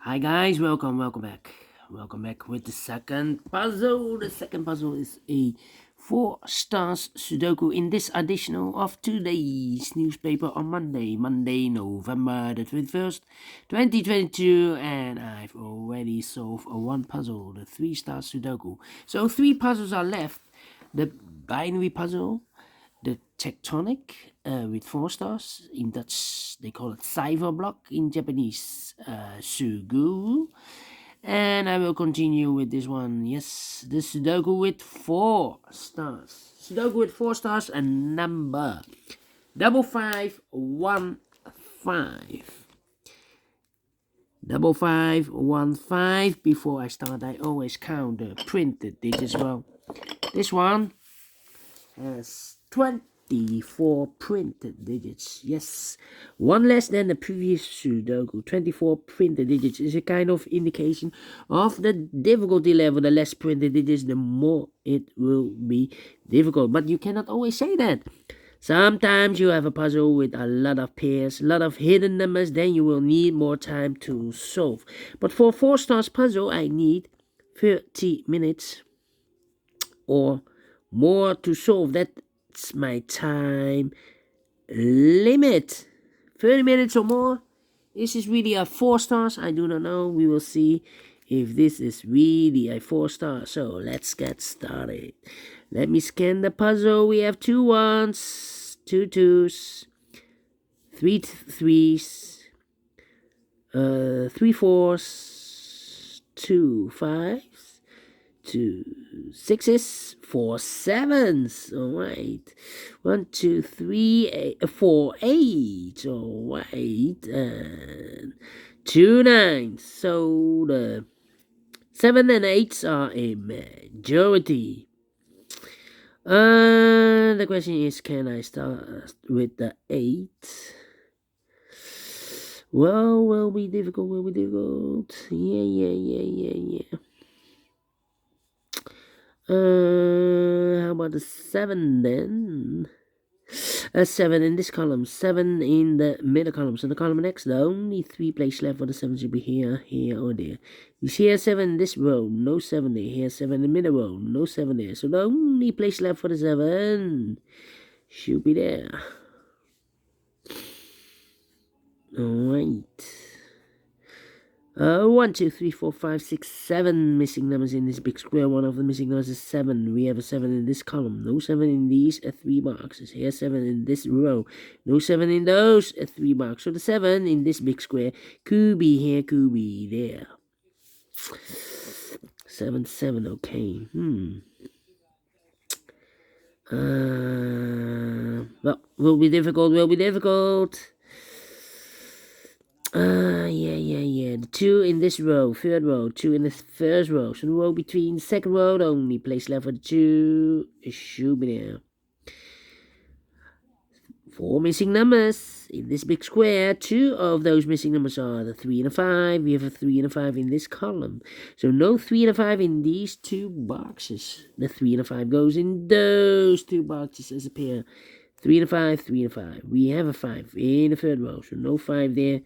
Hi guys, welcome back. Welcome back with the second puzzle. The second puzzle is a Four Stars Sudoku in this edition of today's newspaper on Monday, November the 21st, 2022, and I've already solved a one puzzle, the 3 star Sudoku. So 3 puzzles are left. The binary puzzle, the tectonic with 4 stars. In Dutch, they call it cipher block. In Japanese, sugu. And I will continue with this one. Yes, the Sudoku with 4 stars. Sudoku with 4 stars and number 5515. 5515. Before I start, I always count the printed digits. Well, this one has 24 printed digits. Yes, one less than the previous Sudoku. 24 printed digits is a kind of indication of the difficulty level. The less printed digits, the more it will be difficult. But you cannot always say that. Sometimes you have a puzzle with a lot of pairs, a lot of hidden numbers, then you will need more time to solve. But for 4 stars puzzle, I need 30 minutes or more to solve. That's my time limit. 30 minutes or more. This is really a 4 stars. I do not know. We will see if this is really a 4 star. So let's get started. Let me scan the puzzle. We have 2 1s, 2 2s, 3 3s, 3 4s, 2 5s, 2 6s, 4 7s. All right. 1 2 3 8, 4 8. All right. And 2 9s. So the 7 and 8s are a majority. The question is, can I start with the 8? Well, will be difficult. Yeah. How about the 7 then? A 7 in this column, 7 in the middle column. So the column next, the only 3 places left for the 7 should be here, or there. You see here 7 in this row, no 7 there. Here 7 in the middle row, no 7 there. So the only place left for the 7 should be there. Alright. 1, 2, 3, 4, 5, 6, 7 missing numbers in this big square. One of the missing numbers is 7. We have a 7 in this column. No 7 in these 3 boxes. Here 7 in this row. No 7 in those 3 boxes. So the 7 in this big square could be here, could be there. 7, 7, okay. Well, will be difficult. Yeah. The 2 in this row, third row, 2 in the first row. So the row between the second row, the only place left for the 2 should be there. 4 missing numbers in this big square. 2 of those missing numbers are the 3 and a 5. We have a 3 and a 5 in this column. So no 3 and a 5 in these 2 boxes. The 3 and a 5 goes in those 2 boxes as a pair. 3 and a 5, 3 and a 5. We have a 5 in the third row. So no 5 there.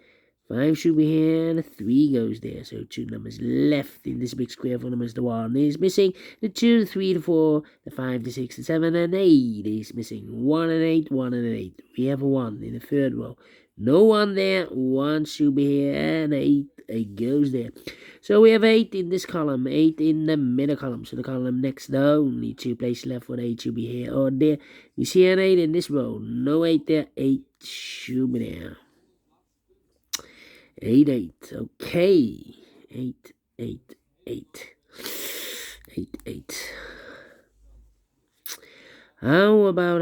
5 should be here, and the 3 goes there. So 2 numbers left in this big square for numbers. The 1 is missing, the 2, the 3, the 4, the 5, the 6, the 7, and 8 is missing. 1 and 8, 1 and 8. We have a 1 in the third row. No 1 there, 1 should be here, and 8 goes there. So we have 8 in this column, 8 in the middle column. So the column next, the only 2 places left for the 8 should be here or there. You see an 8 in this row, no 8 there, 8 should be there. 8 8. Okay. 8 8 8. 8 8. How about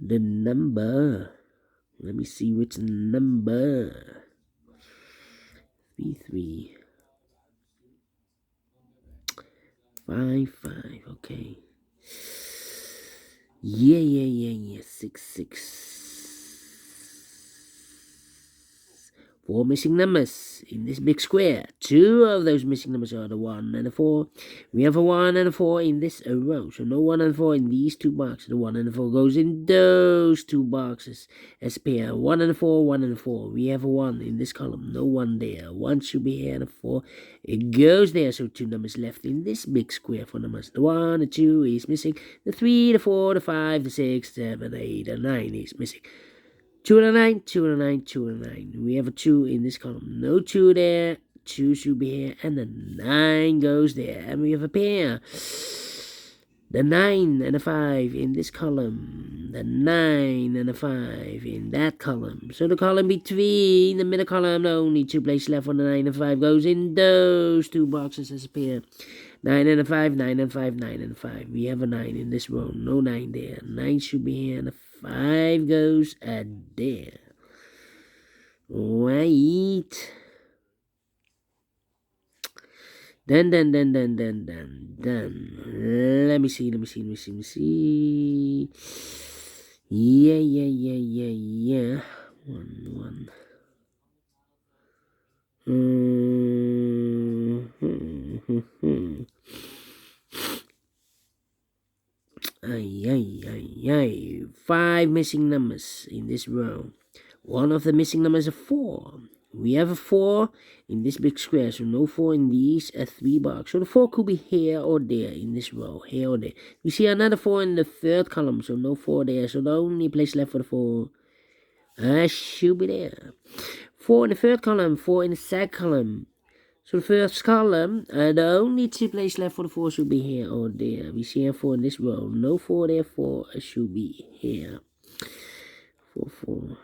the number? Let me see which number. 3 3. 5 5. Okay. Yeah. 6 6. 4 missing numbers in this big square. 2 of those missing numbers are the 1 and the 4. We have a 1 and a 4 in this row, so no 1 and 4 in these 2 boxes. The 1 and the 4 goes in those 2 boxes as a pair. 1 and a 4, 1 and a 4. We have a 1 in this column, no 1 there. 1 should be here and a 4. It goes there, so 2 numbers left in this big square for numbers. The 1, the 2 is missing. The 3, the 4, the 5, the 6, 7, 8, and 9 is missing. 2 and a 9, 2 and a 9, 2 and a 9. We have a 2 in this column. No 2 there. 2 should be here. And the 9 goes there. And we have a pair. The 9 and a 5 in this column. The 9 and a 5 in that column. So the column between the middle column, only 2 places left on the 9 and 5 goes in those 2 boxes as a pair. 9 and a 5, 9 and 5, 9 and 5. We have a 9 in this row. No 9 there. 9 should be here and a 5 goes there. Right. Then. Let me see. Yeah. 1. Ay. 5 missing numbers in this row. One of the missing numbers is a 4. We have a 4 in this big square, so no 4 in these 3 boxes. So the 4 could be here or there in this row, here or there. We see another 4 in the 3rd column, so no 4 there. So the only place left for the 4 should be there. 4 in the 3rd column, 4 in the 2nd column. So the 1st column, the only 2 places left for the 4 should be here or there. We see a 4 in this row. No 4 there, 4 should be here. 4.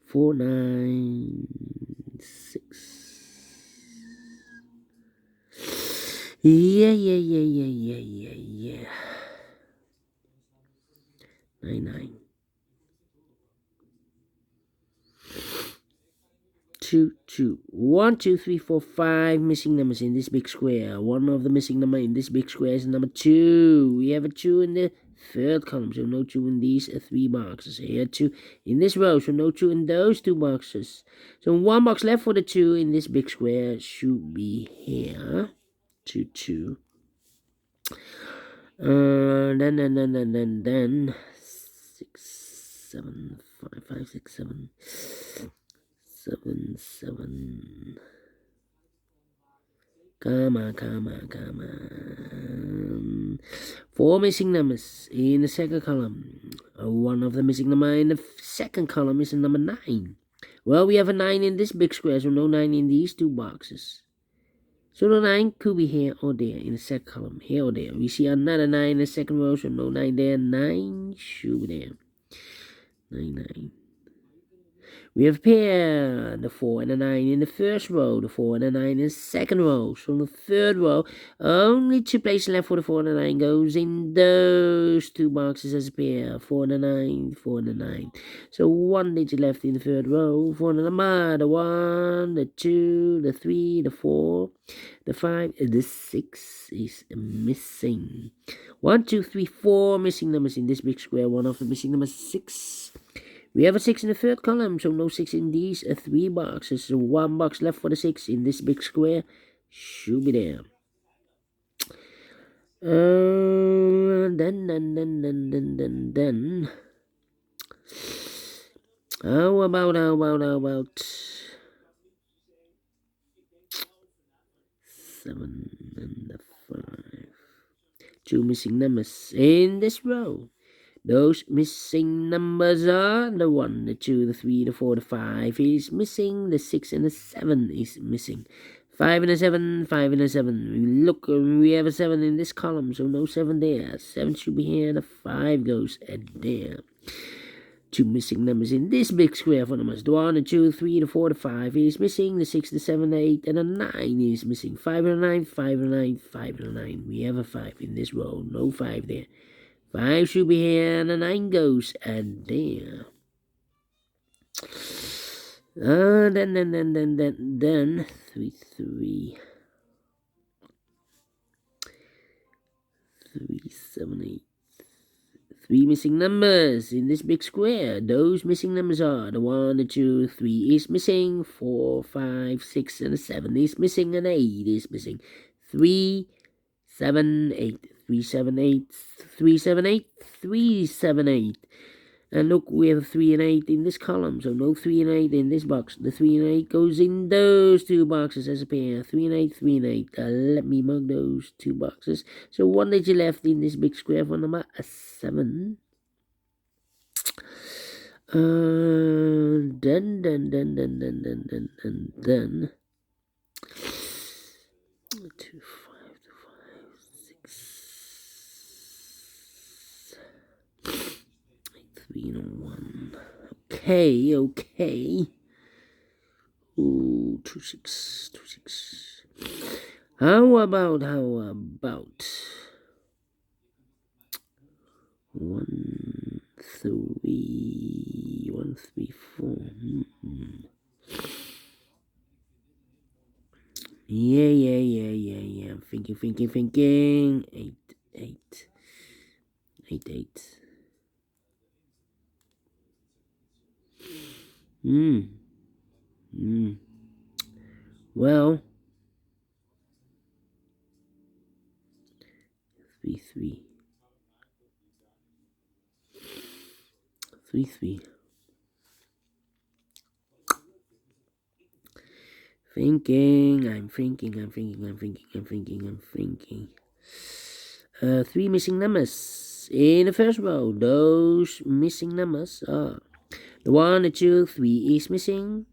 4, 9, 6. Yeah. 9. 2. 1, 2, 3, 4, 5 missing numbers in this big square. One of the missing number in this big square is number 2. We have a 2 in the 3rd column, so no 2 in these 3 boxes. Here 2 in this row, so no 2 in those 2 boxes. So 1 box left for the 2 in this big square should be here. 2. Then 6, 7, 5, 6, 7. 7. Come on. 4 missing numbers in the 2nd column. One of the missing number in the 2nd column is number 9. Well, we have a 9 in this big square, so no 9 in these 2 boxes. So the 9 could be here or there in the 2nd column, here or there. We see another 9 in the 2nd row, so no 9 there. 9 should be there. 9. We have a pair, the 4 and the 9 in the 1st row, the 4 and the 9 in the 2nd row. So in the 3rd row, only 2 places left for the 4 and the 9 goes in those 2 boxes as a pair. 4 and the 9, 4 and the 9. So 1 digit left in the 3rd row. 4 and the 1, the 2, the 3, the 4, the 5, the 6 is missing. 1, 2, 3, 4 missing numbers in this big square. One of the missing numbers is 6. We have a 6 in the 3rd column, so no 6 in these 3 boxes. So 1 box left for the 6 in this big square should be there. Then. How about 7 and the 5? 2 missing numbers in this row. Those missing numbers are the 1, the 2, the 3, the 4, the 5 is missing. The 6 and the 7 is missing. 5 and a 7, 5 and a 7. Look, we have a 7 in this column, so no 7 there. 7 should be here, and the 5 goes there. 2 missing numbers in this big square for numbers. The 1, the 2, the 3, the 4, the 5 is missing. The 6, the 7, the 8, and the 9 is missing. 5 and a 9, 5 and a 9, 5 and a 9. We have a 5 in this row, no 5 there. 5 should be here, and the 9 goes there. Then 3, 7, 8. Three missing numbers in this big square. Those missing numbers are the 1, the 2, 3 is missing, 4, 5, 6, and a 7 is missing, and 8 is missing. 3, 7, 8, 3, 7, 8, 3, 7, 8, 3, 7, 8. And look, we have 3 and 8 in this column, so no 3 and 8 in this box. The 3 and 8 goes in those two boxes as a pair. 3 and 8, 3 and 8. Let me mark those two boxes. So one digit left in this big square for number 7. Then 2, 5, 2, 5, 6, 8, 3 and 1. Okay. Ooh, 2, 6, 2, 6. How about 1, 3, 1, 3, 4. Yeah. I'm thinking. 8. Well, 3, 3. 3, 3. I'm thinking. 3 missing numbers in the first row. Those missing numbers are the 1, the 2, 3 is missing.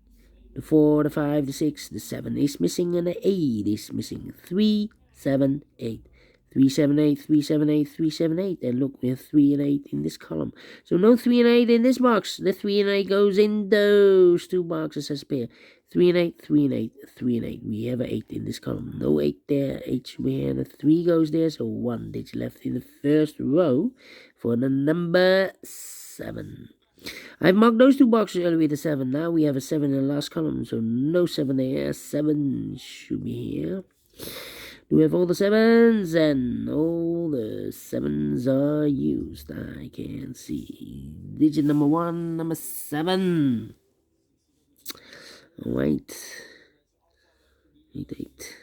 The 4, the 5, the 6, the 7 is missing, and the 8 is missing. 3, 7, 8. 3, 7, 8, 3, 7, 8, 3, 7, 8. And look, we have 3 and 8 in this column. So no 3 and 8 in this box. The 3 and 8 goes in those two boxes as a pair. 3 and 8, 3 and 8, 3 and 8. We have an 8 in this column. No 8 there. 8 should be here. And the 3 goes there. So 1 digit left in the first row for the number 7. I've marked those two boxes earlier with a 7. Now we have a 7 in the last column, so no 7 there. 7 should be here. Do we have all the 7s? And all the 7s are used. I can see. Digit number 1, number 7. Alright. 8.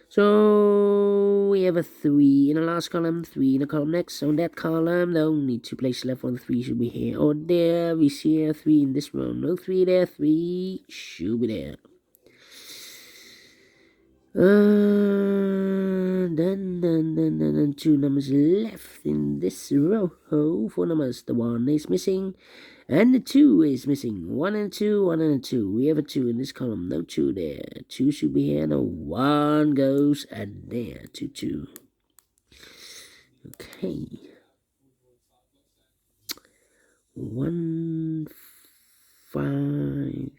So we have a 3 in the last column, 3 in the column next. So in that column, the only 2 places left for the 3 should be here or there. We see a 3 in this row. No 3 there. 3 should be there. Then 2 numbers left in this row. 4 numbers. The 1 is missing. And the 2 is missing. 1 and 2, 1 and 2. We have a 2 in this column. No 2 there. 2 should be here. No 1 goes and there. 2. Okay. 1, 5.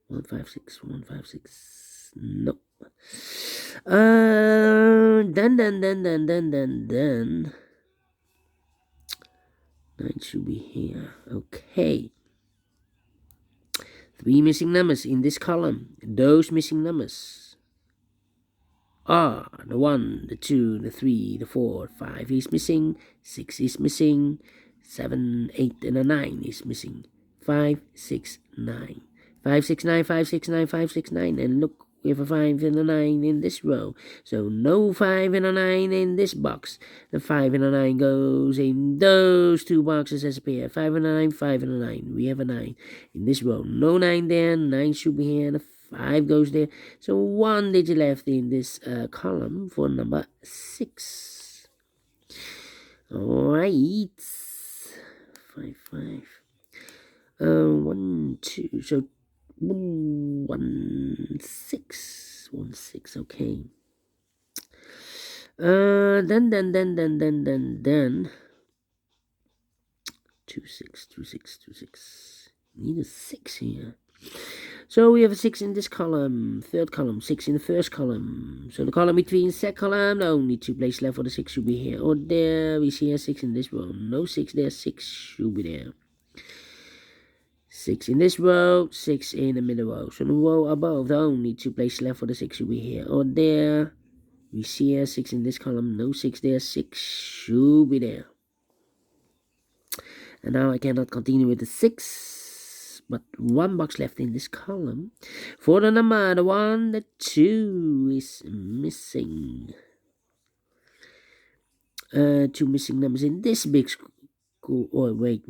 1, 5, 6. 1, 5, 6. No. Then 9 should be here. Okay. 3 missing numbers in this column. Those missing numbers are the 1, the 2, the 3, the 4, 5 is missing, 6 is missing, 7, 8, and a 9 is missing. 5, 6, 9. 5, 6, 9, 5, 6, 9, 5, 6, 9. And look, we have a 5 and a 9 in this row. So no 5 and a 9 in this box. The 5 and a 9 goes in those two boxes as a pair. 5 and a 9, 5 and a 9. We have a 9 in this row. No 9 there. 9 should be here. The 5 goes there. So 1 digit left in this column for number 6. Alright. 5, 5. 1, 2. So 1, 6. 1, 6. Okay. Then 2, 6, 2, 6, 2, 6. Need a 6 here. So we have a 6 in this column, third column, 6 in the first column. So the column between set column, the only 2 places left for the 6 should be here or there. We see a 6 in this row. No 6 there, 6 should be there. 6 in this row, 6 in the middle row. So the row above, the only 2 places left for the 6 should be here or there. We see here 6 in this column, no 6 there, 6 should be there. And now I cannot continue with the 6, but 1 box left in this column. For the number, the 1, the 2 is missing. 2 missing numbers in this big school. Oh, wait.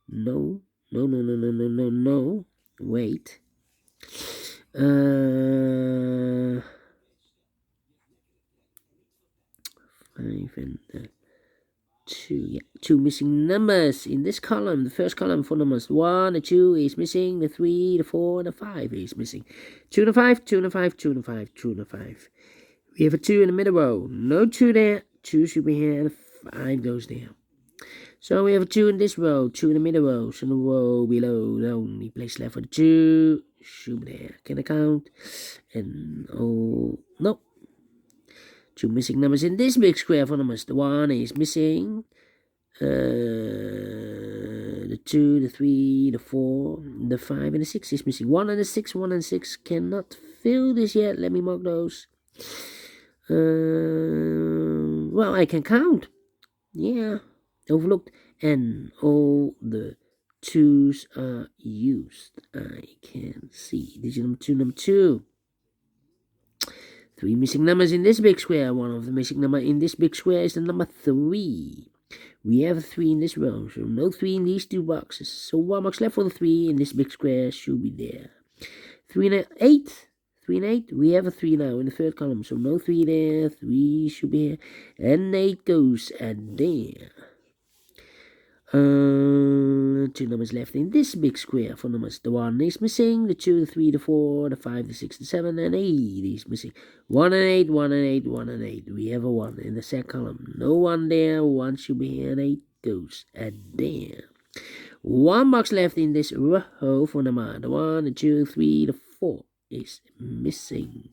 No. Wait. 5 and 2. Yeah, 2 missing numbers in this column. The first column for numbers 1, the 2 is missing. The 3, the 4, the 5 is missing. 2 and a 5, 2 and a 5, 2 and a 5, 2 and a 5. We have a 2 in the middle row. No 2 there. 2 should be here, and a 5 goes there. So we have a 2 in this row, 2 in the middle row. So the row below, the only place left for the 2 should be there. Can I count? And oh, no. 2 missing numbers in this big square for numbers. The 1 is missing. The 2, the 3, the 4, the 5, and the 6 is missing. 1 and the 6, 1 and 6 cannot fill this yet. Let me mark those. Well, I can count. Yeah, overlooked. And all the 2's are used. I can see. Digit number 2. 3 missing numbers in this big square. One of the missing number in this big square is the number 3. We have a 3 in this row, so no 3 in these 2 boxes. So 1 box left for the 3 in this big square should be there. 3 and 8. 3 and 8. We have a 3 now in the third column, so no 3 there. 3 should be here. And 8 goes and there. 2 numbers left in this big square for numbers. The 1 is missing, the 2, the 3, the 4, the 5, the 6, the 7, and 8 is missing. 1 and 8, 1 and 8, 1 and 8. We have a 1 in the second column. No 1 there, 1 should be here, and 8 goes and there. 1 box left in this row for number. The 1, the 2, 3, the 4 is missing.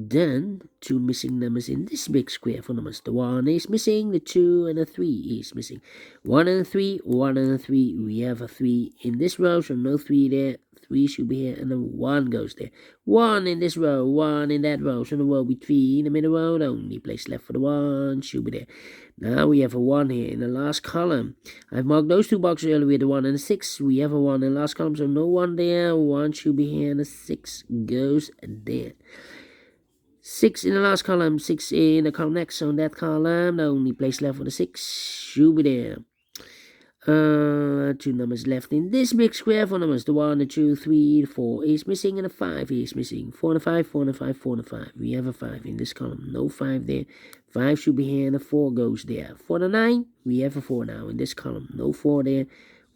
Then 2 missing numbers in this big square for numbers. The 1 is missing, the 2 and the 3 is missing. 1 and 3, 1 and 3. We have a 3 in this row, so no 3 there. 3 should be here, and the 1 goes there. 1 in this row, 1 in that row, so the row between the middle row, the only place left for the 1 should be there. Now we have a 1 here in the last column. I've marked those 2 boxes earlier with the 1 and the 6. We have a 1 in the last column, so no 1 there. 1 should be here, and the 6 goes there. 6 in the last column, 6 in the column next on that column. The only place left for the 6 should be there. 2 numbers left in this big square for numbers. The 1, the 2, 3, the 4 is missing, and the 5 is missing. 4 and a 5, 4 and a 5, 4 and a 5. We have a 5 in this column. No 5 there. 5 should be here, and the 4 goes there. 4 and a 9, we have a 4 now in this column. No 4 there.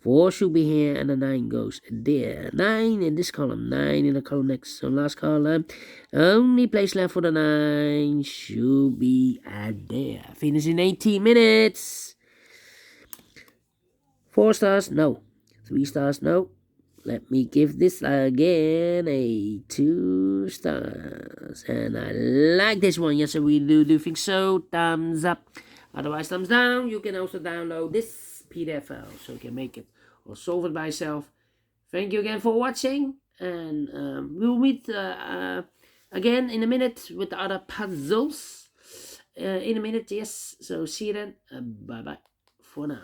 4 should be here, and the 9 goes there. 9 in this column. 9 in the column next. So last column. Only place left for the 9 should be at there. Finish in 18 minutes. 4 stars, no. 3 stars, no. Let me give this again a 2 stars. And I like this one. Yes, I really do think so. Thumbs up. Otherwise, thumbs down. You can also download this PDF file so you can make it or solve it by yourself. Thank you again for watching. And we'll meet again in a minute with the other puzzles. In a minute, yes. So see you then. Bye-bye for now.